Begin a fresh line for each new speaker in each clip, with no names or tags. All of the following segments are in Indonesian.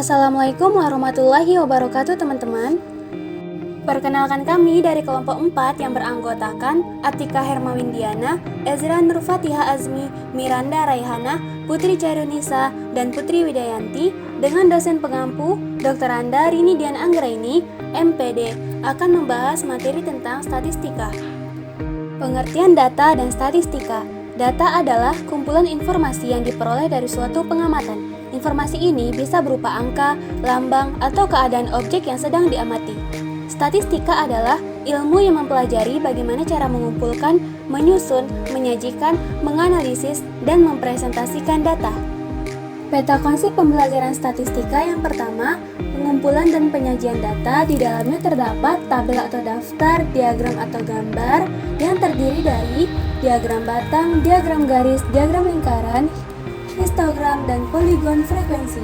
Assalamualaikum warahmatullahi wabarakatuh teman-teman. Perkenalkan kami dari kelompok 4 yang beranggotakan Atika Hermawindiana, Ezra Nurfatiha Azmi, Miranda Raihana, Putri Chairunisa, dan Putri Widayanti dengan dosen pengampu Dr. Anda Rini Dian Anggraini, MPD, akan membahas materi tentang statistika. Pengertian data dan statistika. Data adalah kumpulan informasi yang diperoleh dari suatu pengamatan. Informasi ini bisa berupa angka, lambang, atau keadaan objek yang sedang diamati. Statistika adalah ilmu yang mempelajari bagaimana cara mengumpulkan, menyusun, menyajikan, menganalisis, dan mempresentasikan data. Peta konsep pembelajaran statistika yang pertama, pengumpulan dan penyajian data. Di dalamnya terdapat tabel atau daftar, diagram atau gambar yang terdiri dari diagram batang, diagram garis, diagram lingkaran, histogram, dan poligon frekuensi.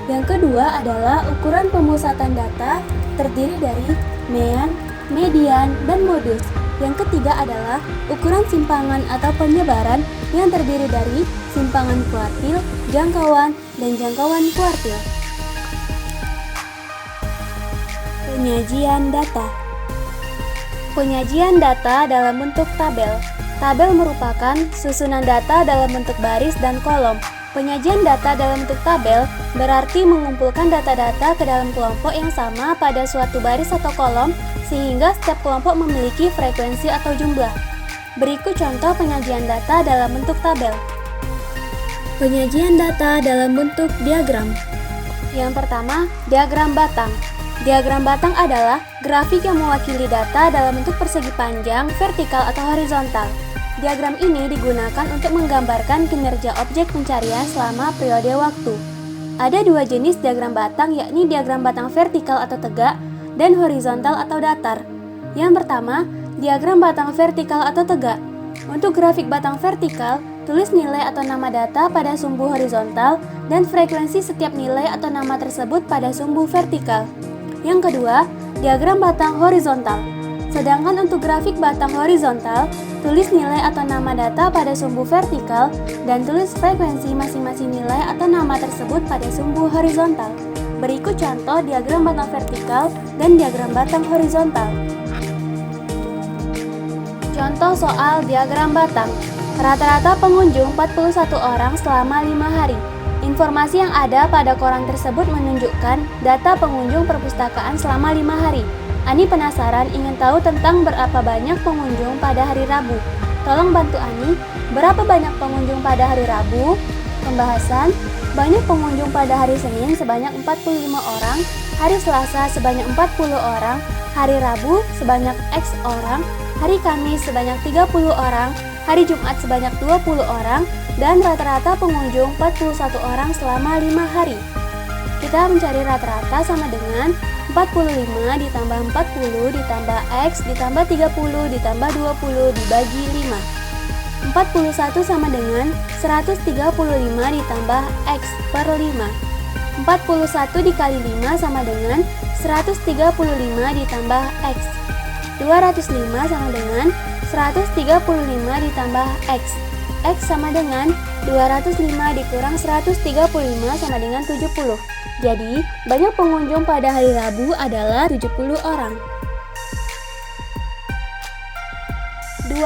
Yang kedua adalah ukuran pemusatan data, terdiri dari mean, median, dan modus. Yang ketiga adalah ukuran simpangan atau penyebaran yang terdiri dari simpangan kuartil, jangkauan, dan jangkauan kuartil. Penyajian data. Penyajian data dalam bentuk tabel. Tabel merupakan susunan data dalam bentuk baris dan kolom. Penyajian data dalam bentuk tabel berarti mengumpulkan data-data ke dalam kelompok yang sama pada suatu baris atau kolom sehingga setiap kelompok memiliki frekuensi atau jumlah. Berikut contoh penyajian data dalam bentuk tabel. Penyajian data dalam bentuk diagram. Yang pertama, diagram batang. Diagram batang adalah grafik yang mewakili data dalam bentuk persegi panjang, vertikal, atau horizontal. Diagram ini digunakan untuk menggambarkan kinerja objek pencarian selama periode waktu. Ada dua jenis diagram batang, yakni diagram batang vertikal atau tegak dan horizontal atau datar. Yang pertama, diagram batang vertikal atau tegak. Untuk grafik batang vertikal, tulis nilai atau nama data pada sumbu horizontal dan frekuensi setiap nilai atau nama tersebut pada sumbu vertikal. Yang kedua, diagram batang horizontal. Sedangkan untuk grafik batang horizontal, tulis nilai atau nama data pada sumbu vertikal dan tulis frekuensi masing-masing nilai atau nama tersebut pada sumbu horizontal. Berikut contoh diagram batang vertikal dan diagram batang horizontal. Contoh soal diagram batang. Rata-rata pengunjung 41 orang selama 5 hari. Informasi yang ada pada koran tersebut menunjukkan data pengunjung perpustakaan selama 5 hari. Ani penasaran ingin tahu tentang berapa banyak pengunjung pada hari Rabu. Tolong bantu Ani, berapa banyak pengunjung pada hari Rabu? Pembahasan, banyak pengunjung pada hari Senin sebanyak 45 orang, hari Selasa sebanyak 40 orang, hari Rabu sebanyak X orang, hari Kamis sebanyak 30 orang, hari Jumat sebanyak 20 orang, dan rata-rata pengunjung 41 orang selama 5 hari. Kita mencari rata-rata sama dengan 45 ditambah 40 ditambah X ditambah 30 ditambah 20 dibagi 5. 41 sama dengan 135 ditambah X per 5. 41 dikali 5 sama dengan 135 ditambah X. 205 sama dengan 135 ditambah X. X sama dengan 205 dikurang 135 sama dengan 70. Jadi, banyak pengunjung pada hari Rabu adalah 70 orang. 2.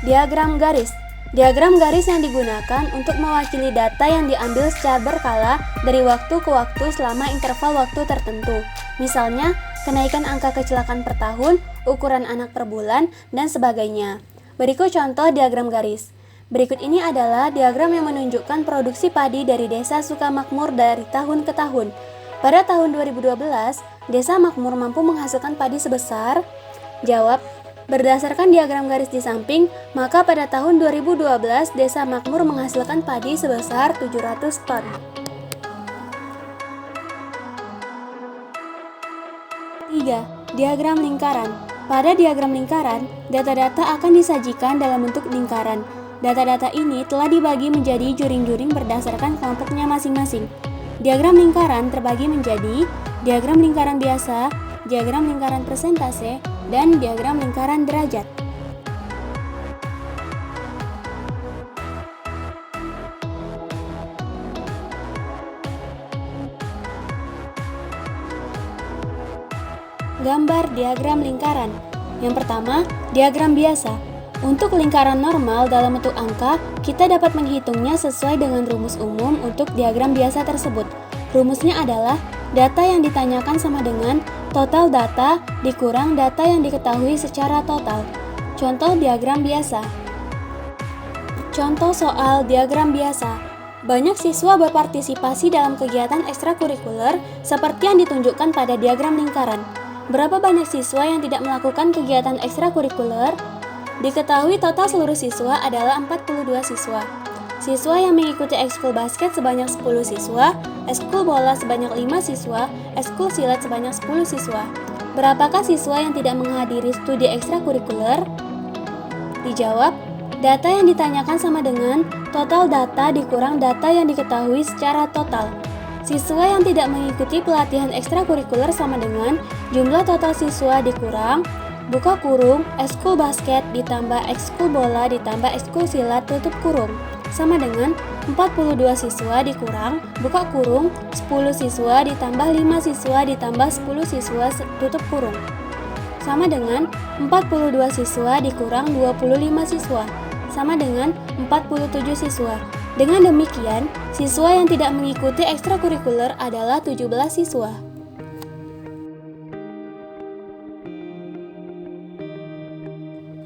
Diagram garis. Diagram garis yang digunakan untuk mewakili data yang diambil secara berkala dari waktu ke waktu selama interval waktu tertentu. Misalnya, kenaikan angka kecelakaan per tahun, ukuran anak per bulan, dan sebagainya. Berikut contoh diagram garis. Berikut ini adalah diagram yang menunjukkan produksi padi dari Desa Sukamakmur dari tahun ke tahun. Pada tahun 2012, Desa Makmur mampu menghasilkan padi sebesar. Jawab, berdasarkan diagram garis di samping, maka pada tahun 2012 Desa Makmur menghasilkan padi sebesar 700 ton. 3. Diagram lingkaran. Pada diagram lingkaran, data-data akan disajikan dalam bentuk lingkaran. Data-data ini telah dibagi menjadi juring-juring berdasarkan kelompoknya masing-masing. Diagram lingkaran terbagi menjadi diagram lingkaran biasa, diagram lingkaran persentase, dan diagram lingkaran derajat. Gambar diagram lingkaran. Yang pertama, diagram biasa. Untuk lingkaran normal dalam bentuk angka, kita dapat menghitungnya sesuai dengan rumus umum untuk diagram biasa tersebut. Rumusnya adalah data yang ditanyakan sama dengan total data dikurang data yang diketahui secara total. Contoh diagram biasa. Contoh soal diagram biasa. Banyak siswa berpartisipasi dalam kegiatan ekstrakurikuler seperti yang ditunjukkan pada diagram lingkaran. Berapa banyak siswa yang tidak melakukan kegiatan ekstrakurikuler? Diketahui total seluruh siswa adalah 42 siswa. Siswa yang mengikuti ekskul basket sebanyak 10 siswa, ekskul bola sebanyak 5 siswa, ekskul silat sebanyak 10 siswa. Berapakah siswa yang tidak menghadiri studi ekstrakurikuler? Dijawab, data yang ditanyakan sama dengan total data dikurang data yang diketahui secara total. Siswa yang tidak mengikuti pelatihan ekstrakurikuler sama dengan jumlah total siswa dikurang, buka kurung, ekskul basket ditambah ekskul bola ditambah ekskul silat tutup kurung, sama dengan 42 siswa dikurang, buka kurung, 10 siswa ditambah 5 siswa ditambah 10 siswa tutup kurung, sama dengan 42 siswa dikurang 25 siswa, sama dengan 47 siswa. Dengan demikian, siswa yang tidak mengikuti ekstrakurikuler adalah 17 siswa.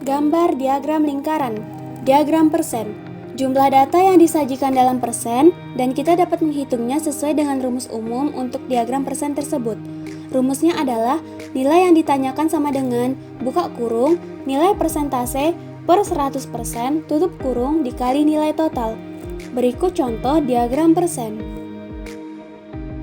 Gambar diagram lingkaran. Diagram persen. Jumlah data yang disajikan dalam persen dan kita dapat menghitungnya sesuai dengan rumus umum untuk diagram persen tersebut. Rumusnya adalah nilai yang ditanyakan sama dengan buka kurung, nilai persentase per 100% tutup kurung dikali nilai total. Berikut contoh diagram persen.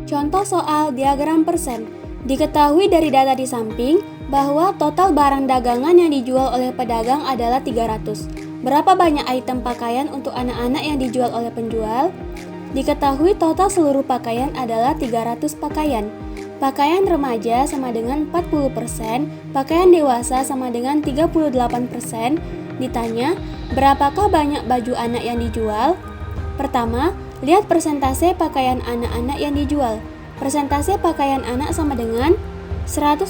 Contoh soal diagram persen. Diketahui dari data di samping bahwa total barang dagangan yang dijual oleh pedagang adalah 300. Berapa banyak item pakaian untuk anak-anak yang dijual oleh penjual? Diketahui total seluruh pakaian adalah 300 pakaian. Pakaian remaja sama dengan 40%, pakaian dewasa sama dengan 38%. Ditanya, berapakah banyak baju anak yang dijual? Pertama, lihat persentase pakaian anak-anak yang dijual. Persentase pakaian anak sama dengan 100%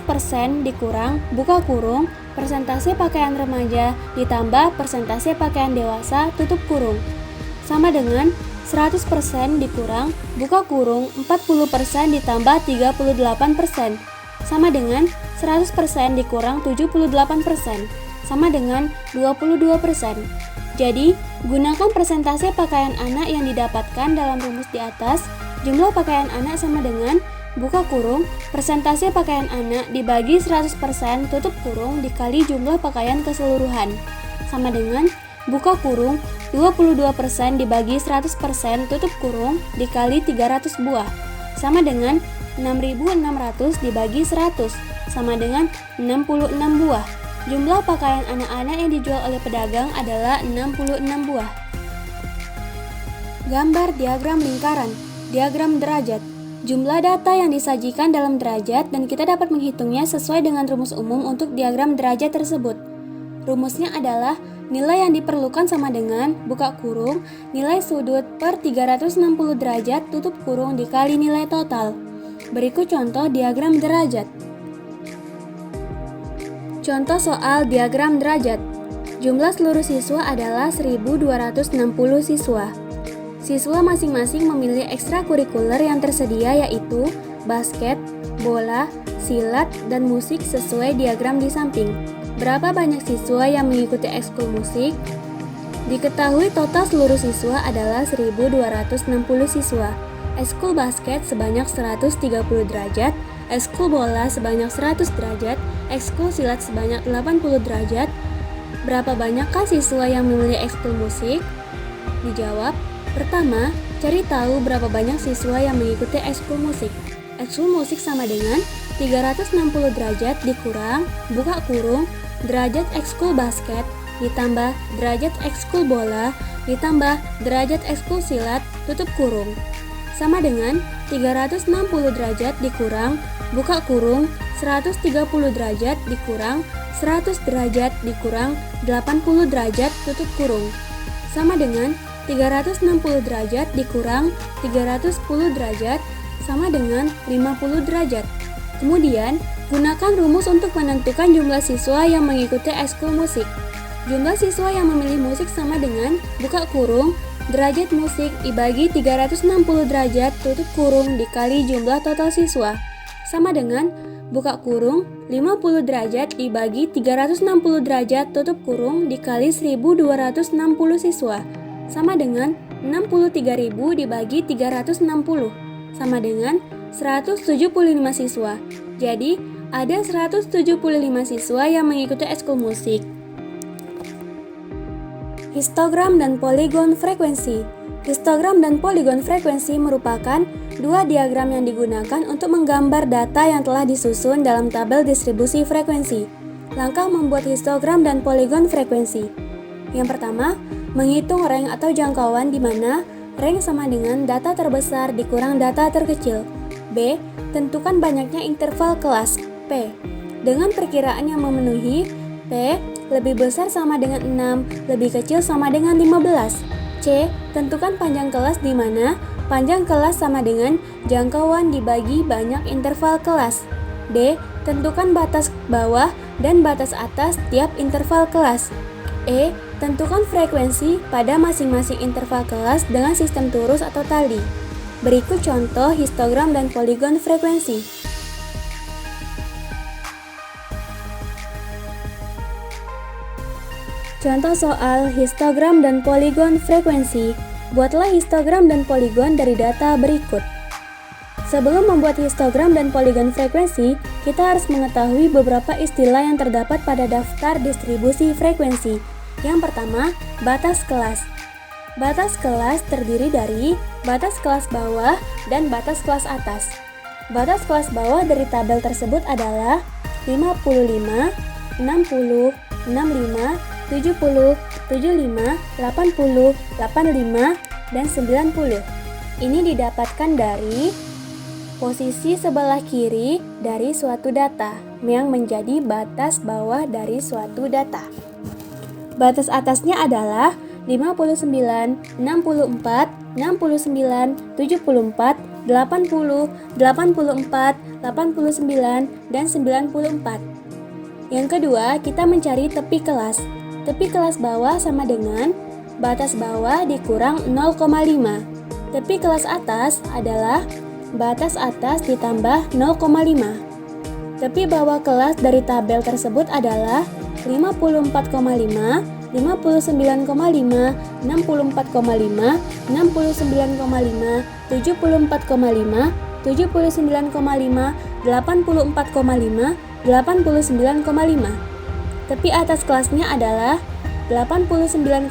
dikurang, buka kurung, persentase pakaian remaja ditambah persentase pakaian dewasa, tutup kurung. Sama dengan 100% dikurang, buka kurung, 40% ditambah 38%. Sama dengan 100% dikurang 78%. Sama dengan 22%. Jadi, gunakan persentase pakaian anak yang didapatkan dalam rumus di atas. Jumlah pakaian anak sama dengan buka kurung, persentase pakaian anak dibagi 100% tutup kurung dikali jumlah pakaian keseluruhan. Sama dengan buka kurung, 22% dibagi 100% tutup kurung dikali 300 buah. Sama dengan 6.600 dibagi 100, sama dengan 66 buah. Jumlah pakaian anak-anak yang dijual oleh pedagang adalah 66 buah. Gambar diagram lingkaran. Diagram derajat. Jumlah data yang disajikan dalam derajat dan kita dapat menghitungnya sesuai dengan rumus umum untuk diagram derajat tersebut. Rumusnya adalah nilai yang diperlukan sama dengan buka kurung, nilai sudut per 360 derajat tutup kurung dikali nilai total. Berikut contoh diagram derajat. Contoh soal diagram derajat. Jumlah seluruh siswa adalah 1.260 siswa. Siswa masing-masing memilih ekstrakurikuler yang tersedia yaitu basket, bola, silat, dan musik sesuai diagram di samping. Berapa banyak siswa yang mengikuti ekskul musik? Diketahui total seluruh siswa adalah 1.260 siswa. Ekskul basket sebanyak 130 derajat, ekskul bola sebanyak 100 derajat, ekskul silat sebanyak 80 derajat. Berapa banyakkah siswa yang memilih ekskul musik? Dijawab, pertama, cari tahu berapa banyak siswa yang mengikuti ekskul musik. Ekskul musik sama dengan 360 derajat dikurang, buka kurung, derajat ekskul basket, ditambah derajat ekskul bola, ditambah derajat ekskul silat, tutup kurung. Sama dengan 360 derajat dikurang, buka kurung, 130 derajat dikurang, 100 derajat dikurang, 80 derajat tutup kurung. Sama dengan 360 derajat dikurang 310 derajat sama dengan 50 derajat. Kemudian, Gunakan rumus untuk menentukan jumlah siswa yang mengikuti ekskul musik. Jumlah siswa yang memilih musik sama dengan buka kurung derajat musik dibagi 360 derajat tutup kurung dikali jumlah total siswa sama dengan buka kurung 50 derajat dibagi 360 derajat tutup kurung dikali 1260 siswa sama dengan 63.000 dibagi 360 sama dengan 175 siswa. Jadi, ada 175 siswa yang mengikuti ekskul musik. Histogram dan poligon frekuensi. Histogram dan poligon frekuensi merupakan dua diagram yang digunakan untuk menggambar data yang telah disusun dalam tabel distribusi frekuensi. Langkah membuat histogram dan poligon frekuensi. Yang pertama, menghitung range atau jangkauan di mana range sama dengan data terbesar dikurang data terkecil. B. Tentukan banyaknya interval kelas P dengan perkiraan yang memenuhi P lebih besar sama dengan 6, lebih kecil sama dengan 15. C. Tentukan panjang kelas di mana panjang kelas sama dengan jangkauan dibagi banyak interval kelas. D. Tentukan batas bawah dan batas atas tiap interval kelas. E. Tentukan frekuensi pada masing-masing interval kelas dengan sistem turus atau tali. Berikut contoh histogram dan poligon frekuensi. Contoh soal histogram dan poligon frekuensi. Buatlah histogram dan poligon dari data berikut. Sebelum membuat histogram dan poligon frekuensi, kita harus mengetahui beberapa istilah yang terdapat pada daftar distribusi frekuensi. Yang pertama, batas kelas. Batas kelas terdiri dari batas kelas bawah dan batas kelas atas. Batas kelas bawah dari tabel tersebut adalah 55, 60, 65, 70, 75, 80, 85, dan 90. Ini didapatkan dari posisi sebelah kiri dari suatu data yang menjadi batas bawah dari suatu data. Batas atasnya adalah 59, 64, 69, 74, 80, 84, 89, dan 94. Yang kedua, kita mencari tepi kelas. Tepi kelas bawah sama dengan batas bawah dikurang 0,5. Tepi kelas atas adalah batas atas ditambah 0,5. Tepi bawah kelas dari tabel tersebut adalah 54,5, 59,5, 64,5, 69,5, 74,5, 79,5, 84,5, 89,5. Tepi atas kelasnya adalah 89,5,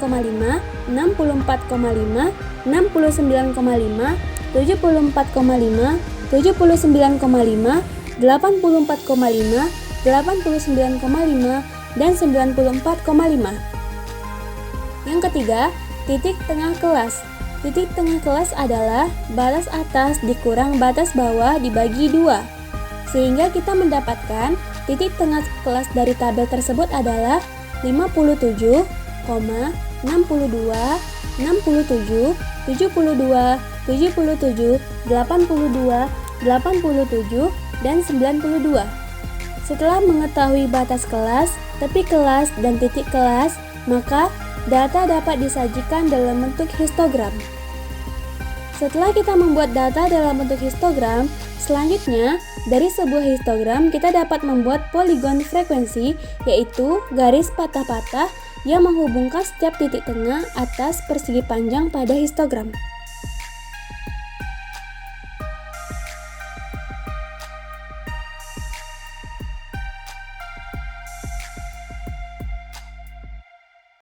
64,5, 69,5, 74,5, 79,5, 84,5, 89,5, dan 94,5. Yang ketiga, titik tengah kelas. Titik tengah kelas adalah batas atas dikurang batas bawah dibagi 2. Sehingga kita mendapatkan titik tengah kelas dari tabel tersebut adalah 57, 62, 67, 72, 77, 82, 87, dan 92. Setelah mengetahui batas kelas, tepi kelas, dan titik kelas, maka data dapat disajikan dalam bentuk histogram. Setelah kita membuat data dalam bentuk histogram, selanjutnya dari sebuah histogram kita dapat membuat poligon frekuensi, yaitu garis patah-patah yang menghubungkan setiap titik tengah atas persegi panjang pada histogram.